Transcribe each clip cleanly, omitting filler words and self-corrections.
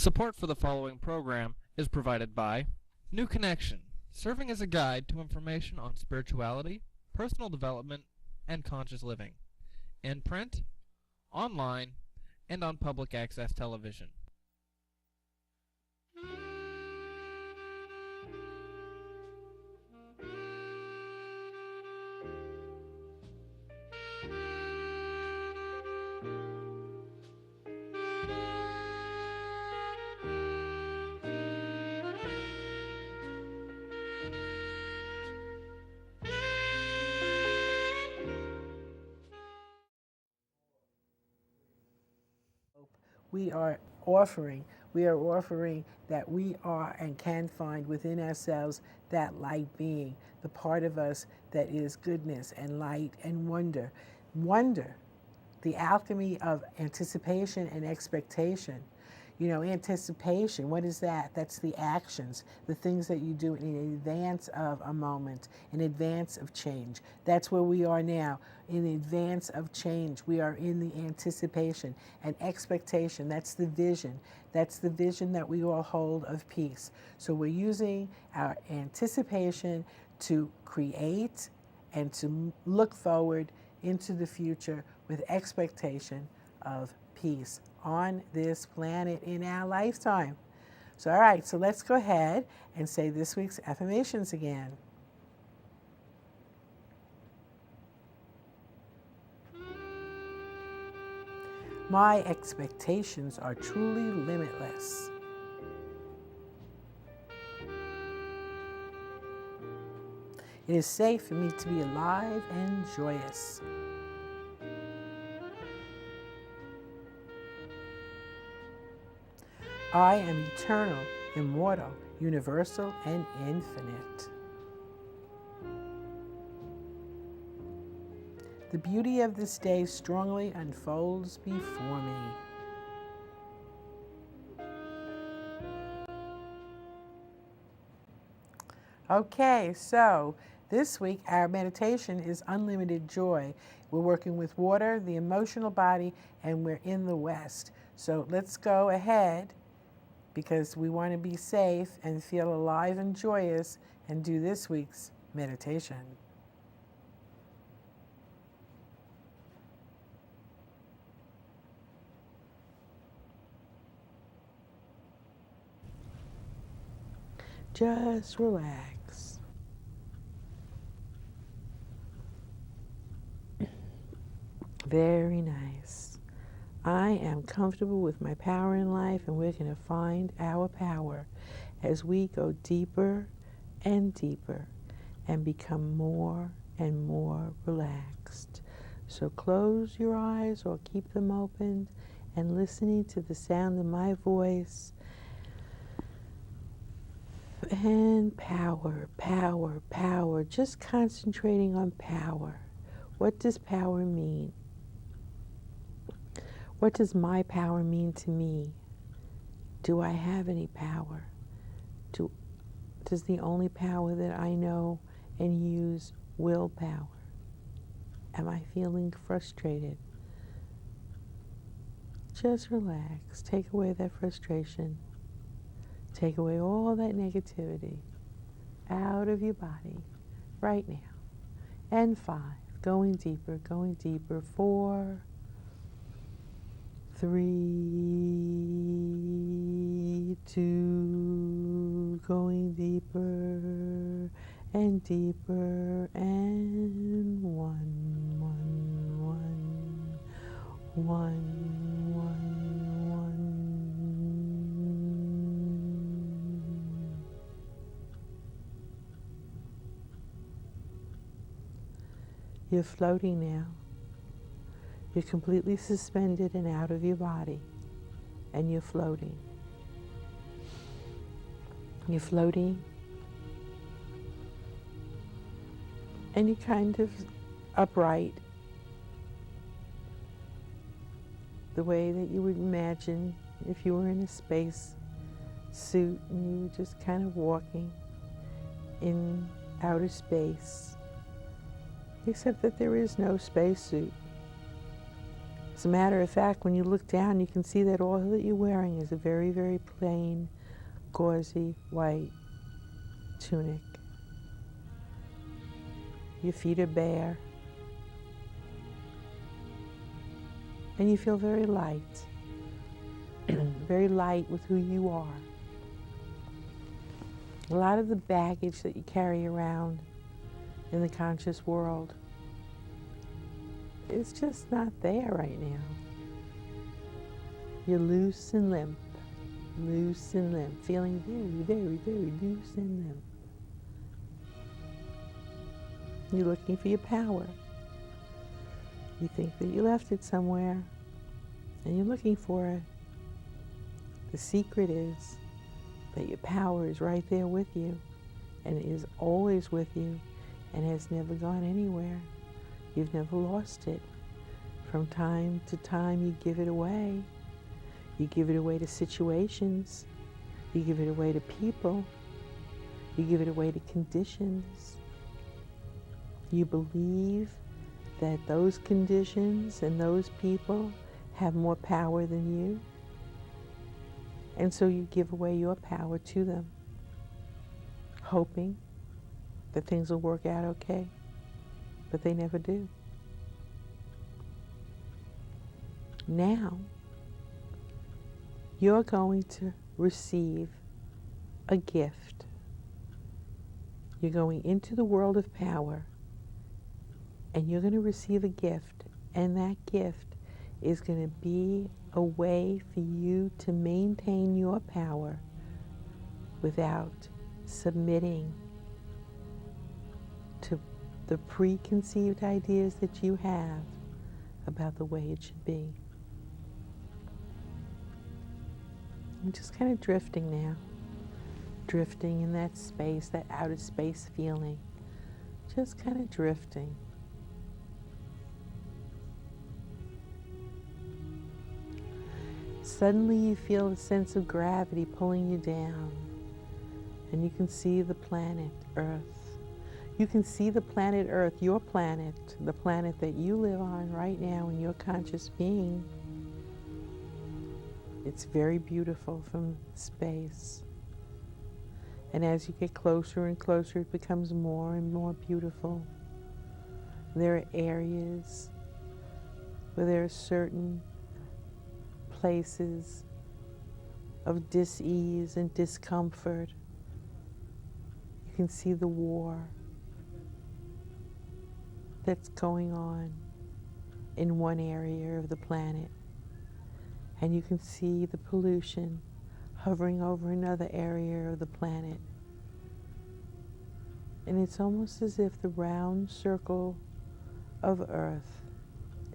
Support for the following program is provided by New Connection, serving as a guide to information on spirituality, personal development, and conscious living, in print, online, and on public access television. We are offering that we are and can find within ourselves that light being, the part of us that is goodness and light and wonder. Wonder, the alchemy of anticipation and expectation. You know, anticipation, what is that? That's the actions, the things that you do in advance of a moment, in advance of change. That's where we are now, in advance of change. We are in the anticipation and expectation. That's the vision. That's the vision that we all hold of peace. So we're using our anticipation to create and to look forward into the future with expectation of peace on this planet in our lifetime. So, all right, so let's go ahead and say this week's affirmations again. My expectations are truly limitless. It is safe for me to be alive and joyous. I am eternal, immortal, universal, and infinite. The beauty of this day strongly unfolds before me. Okay, so this week our meditation is unlimited joy. We're working with water, the emotional body, and we're in the West. So let's go ahead, because we want to be safe and feel alive and joyous, and do this week's meditation. Just relax. Very nice. I am comfortable with my power in life, and we're going to find our power as we go deeper and deeper and become more and more relaxed. So close your eyes or keep them open and listening to the sound of my voice. And power, power, power. Just concentrating on power. What does power mean? What does my power mean to me? Do I have any power? Does the only power that I know and use willpower? Am I feeling frustrated? Just relax. Take away that frustration. Take away all that negativity out of your body right now. And 5, going deeper, 4, 3, 2, going deeper and deeper, and 1, 1, 1. You're floating now. You're completely suspended and out of your body, and you're floating. You're floating, and you're kind of upright, the way that you would imagine if you were in a space suit and you were just kind of walking in outer space, except that there is no spacesuit. As a matter of fact, when you look down, you can see that all that you're wearing is a very, very plain, gauzy, white tunic. Your feet are bare. And you feel very light. Very light with who you are. A lot of the baggage that you carry around in the conscious world is just not there right now. You're loose and limp, feeling very, very, very loose and limp. You're looking for your power. You think that you left it somewhere, and you're looking for it. The secret is that your power is right there with you, and is always with you, and has never gone anywhere. You've never lost it. From time to time, you give it away. You give it away to situations. You give it away to people. You give it away to conditions. You believe that those conditions and those people have more power than you. And so you give away your power to them, hoping that things will work out okay, but they never do. Now, you're going to receive a gift. You're going into the world of power, and you're going to receive a gift, and that gift is going to be a way for you to maintain your power without submitting to the preconceived ideas that you have about the way it should be. I'm just kind of drifting now, drifting in that space, that outer space feeling, just kind of drifting. Suddenly you feel a sense of gravity pulling you down, and you can see the planet Earth. You can see the planet Earth, your planet, the planet that you live on right now in your conscious being. It's very beautiful from space. And as you get closer and closer, it becomes more and more beautiful. There are areas where there are certain places of dis-ease and discomfort. You can see the war that's going on in one area of the planet, and you can see the pollution hovering over another area of the planet. And it's almost as if the round circle of Earth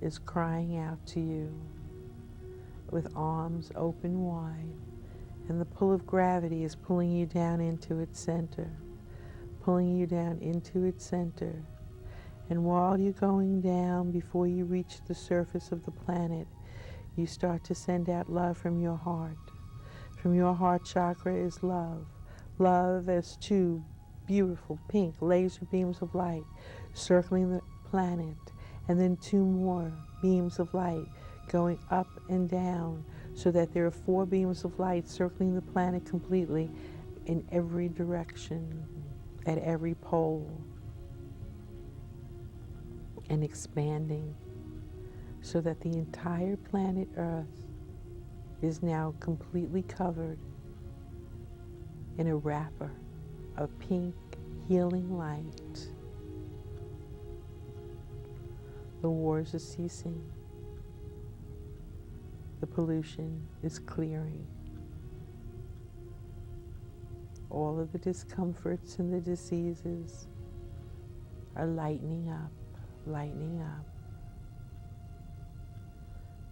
is crying out to you with arms open wide, and the pull of gravity is pulling you down into its center, pulling you down into its center. And while you're going down, before you reach the surface of the planet, you start to send out love from your heart. From your heart chakra is love. Love as two beautiful pink laser beams of light circling the planet, and then two more beams of light going up and down, so that there are 4 beams of light circling the planet completely in every direction, at every pole, and expanding, so that the entire planet Earth is now completely covered in a wrapper of pink healing light. The wars are ceasing. The pollution is clearing. All of the discomforts and the diseases are lightening up, lightening up.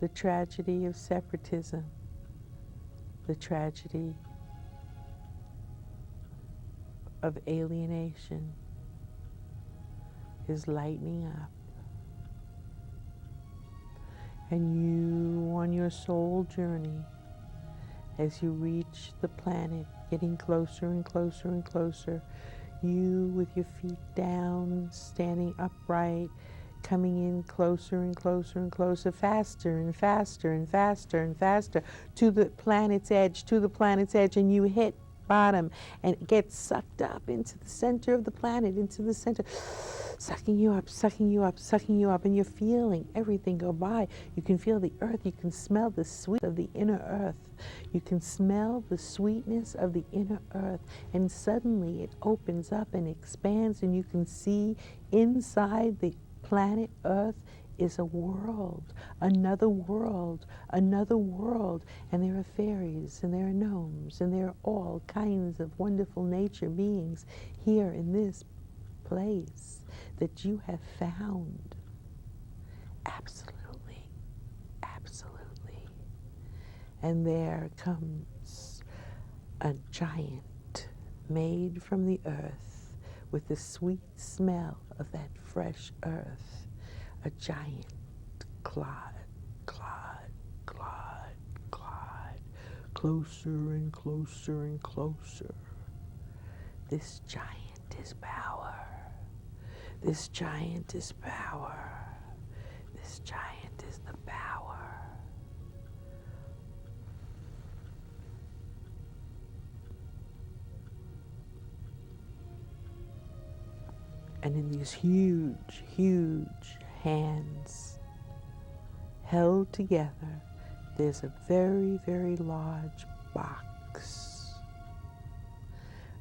The tragedy of separatism, the tragedy of alienation is lightening up. And you, on your soul journey, as you reach the planet, getting closer and closer and closer, you with your feet down, standing upright, coming in closer and closer and closer, faster and faster and faster and faster to the planet's edge, and you hit bottom and get sucked up into the center of the planet, into the center, sucking you up, sucking you up, sucking you up, and you're feeling everything go by. You can feel the earth, you can smell the sweet of the inner earth. You can smell the sweetness of the inner earth, and suddenly it opens up and expands, and you can see inside the planet Earth is a world, another world, another world, and there are fairies, and there are gnomes, and there are all kinds of wonderful nature beings here in this place that you have found. Absolutely, absolutely. And there comes a giant made from the earth with the sweet smell of that fresh earth. A giant clod, clod, clod, clod, closer and closer and closer. This giant is power. This giant is power. This giant is the power. And in these huge, huge hands held together, there's a very, very large box.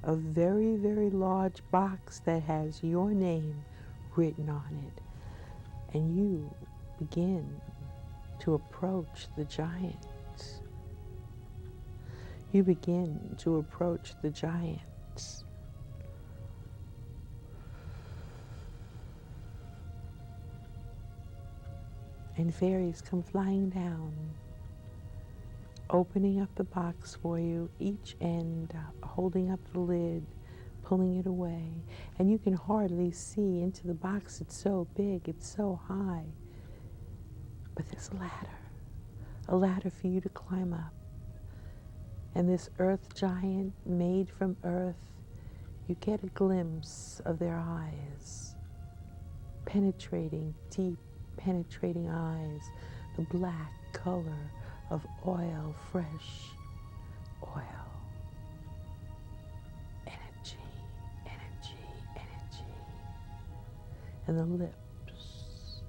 A very, very large box that has your name written on it. And you begin to approach the giant. You begin to approach the giant. And fairies come flying down, opening up the box for you, each end holding up the lid, pulling it away. And you can hardly see into the box. It's so big, it's so high. But there's a ladder for you to climb up. And this earth giant made from earth, you get a glimpse of their eyes, penetrating, deep, penetrating eyes, the black color of oil, fresh oil. Energy, energy, energy. And the lips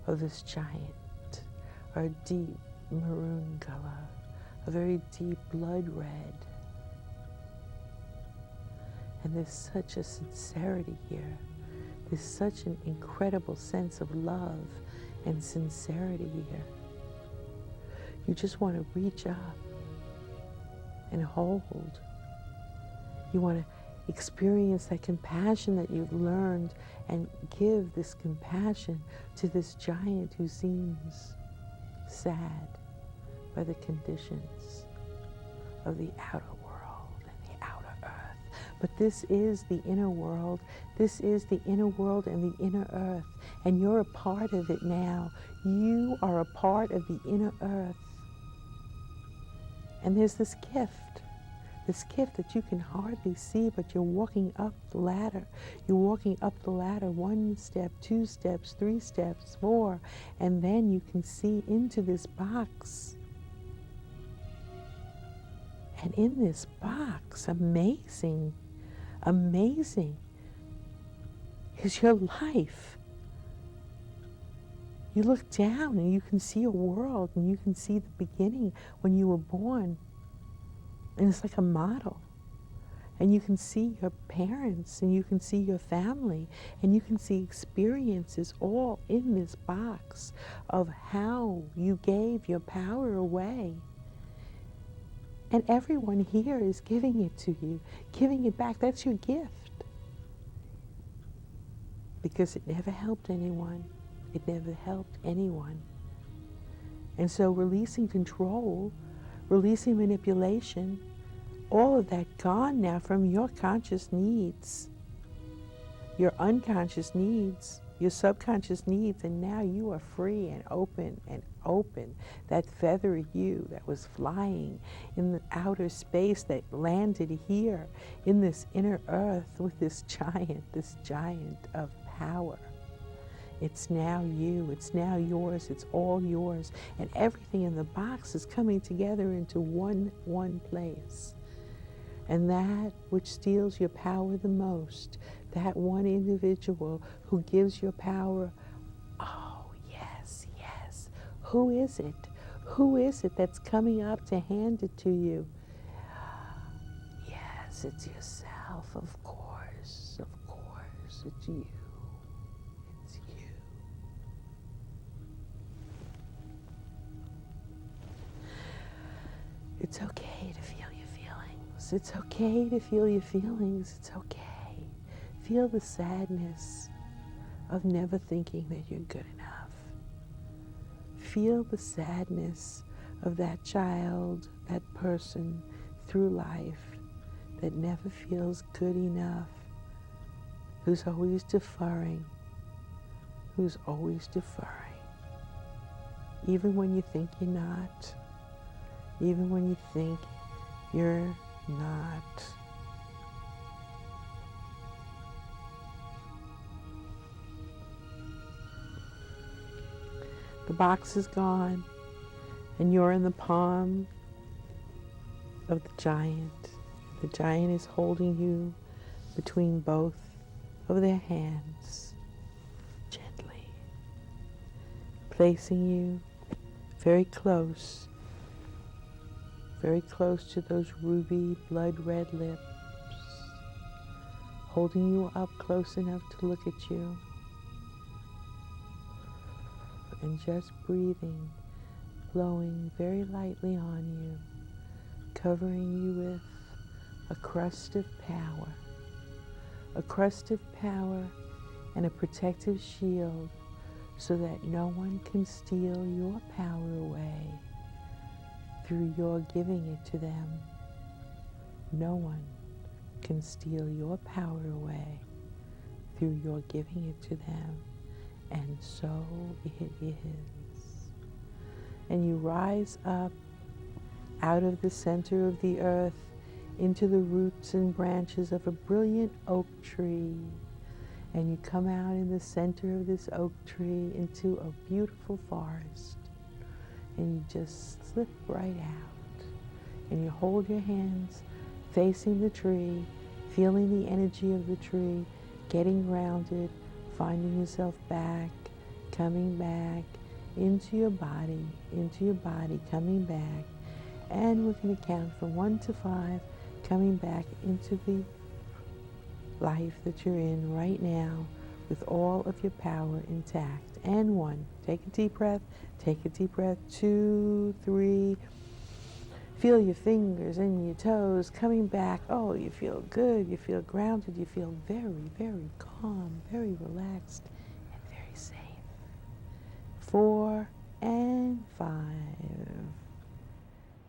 of this giant are deep maroon color, a very deep blood red. And there's such a sincerity here. There's such an incredible sense of love and sincerity here. You just want to reach up and hold. You want to experience that compassion that you've learned and give this compassion to this giant who seems sad by the conditions of the outer world and the outer earth. But this is the inner world. This is the inner world and the inner earth. And you're a part of it now. You are a part of the inner earth. And there's this gift that you can hardly see, but you're walking up the ladder. You're walking up the ladder 1 step, 2 steps, 3 steps, 4, and then you can see into this box. And in this box, amazing, amazing, is your life. You look down and you can see a world, and you can see the beginning when you were born. And it's like a model. And you can see your parents, and you can see your family, and you can see experiences all in this box of how you gave your power away. And everyone here is giving it to you, giving it back. That's your gift. Because it never helped anyone. It never helped anyone. And so releasing control, releasing manipulation, all of that gone now from your conscious needs, your unconscious needs, your subconscious needs, and now you are free and open and open. That feathery you that was flying in the outer space that landed here in this inner earth with this giant of power. It's now you. It's now yours. It's all yours. And everything in the box is coming together into one place. And that which steals your power the most, that one individual who gives your power, oh, yes, yes. Who is it? Who is it that's coming up to hand it to you? Yes, it's yourself, of course, it's you. It's you. It's okay to feel your feelings. It's okay to feel your feelings. It's okay. Feel the sadness of never thinking that you're good enough. Feel the sadness of that child, that person through life that never feels good enough, who's always deferring, even when you think you're not, even when you think you're not. The box is gone, and you're in the palm of the giant. The giant is holding you between both of their hands, gently, placing you very close to those ruby blood red lips, holding you up close enough to look at you, and just breathing, blowing very lightly on you, covering you with a crust of power and a protective shield so that no one can steal your power away through your giving it to them. No one can steal your power away through your giving it to them. And so it is. And you rise up out of the center of the earth into the roots and branches of a brilliant oak tree. And you come out in the center of this oak tree into a beautiful forest. And you just slip right out. And you hold your hands facing the tree, feeling the energy of the tree, getting grounded, finding yourself back, coming back into your body, coming back. And we're going to count from 1 to 5, coming back into the life that you're in right now with all of your power intact. And 1, take a deep breath, 2, 3, feel your fingers and your toes coming back. Oh, you feel good, you feel grounded, you feel very, very calm, very relaxed, and very safe. 4 and 5.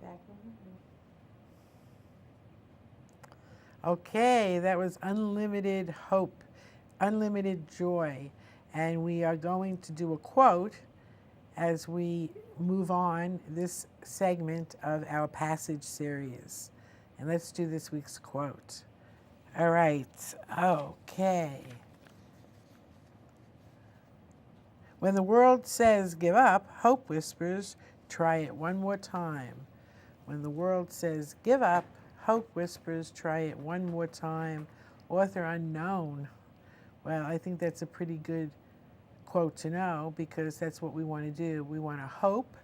Back over here. Okay, that was unlimited hope, unlimited joy. And we are going to do a quote as we move on this segment of our passage series. And let's do this week's quote. All right, okay. When the world says give up, hope whispers, try it one more time. When the world says give up, hope whispers, try it one more time. Author unknown. Well, I think that's a pretty good quote to know, because that's what we want to do. We want to hope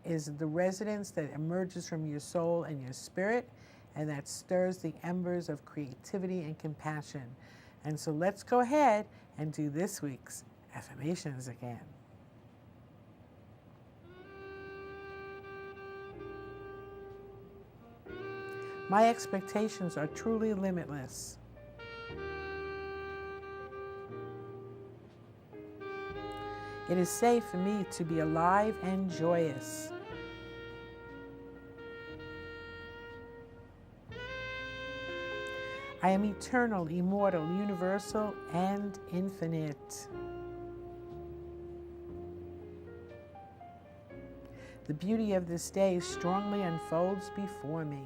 is the resonance that emerges from your soul and your spirit, and that stirs the embers of creativity and compassion. And so let's go ahead and do this week's affirmations again. My expectations are truly limitless. It is safe for me to be alive and joyous. I am eternal, immortal, universal, and infinite. The beauty of this day strongly unfolds before me.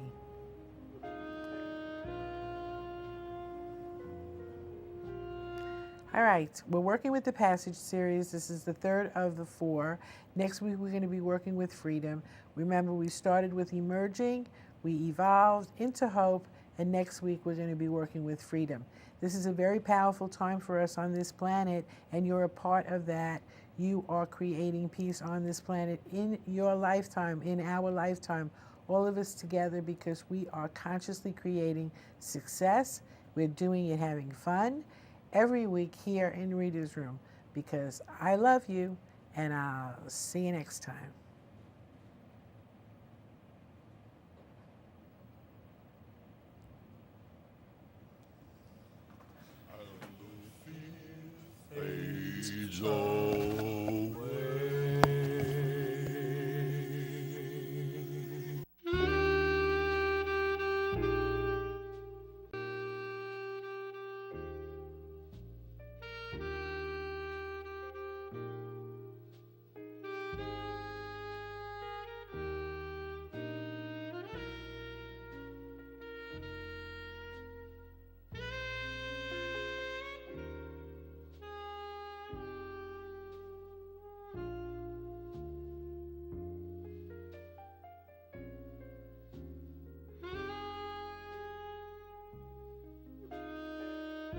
All right, we're working with the Passage series. This is the third of the four. Next week, we're going to be working with freedom. Remember, we started with emerging, we evolved into hope, and next week, we're going to be working with freedom. This is a very powerful time for us on this planet, and you're a part of that. You are creating peace on this planet in your lifetime, in our lifetime, all of us together, because we are consciously creating success. We're doing it having fun every week here in Reader's Room, because I love you, and I'll see you next time. Fades away.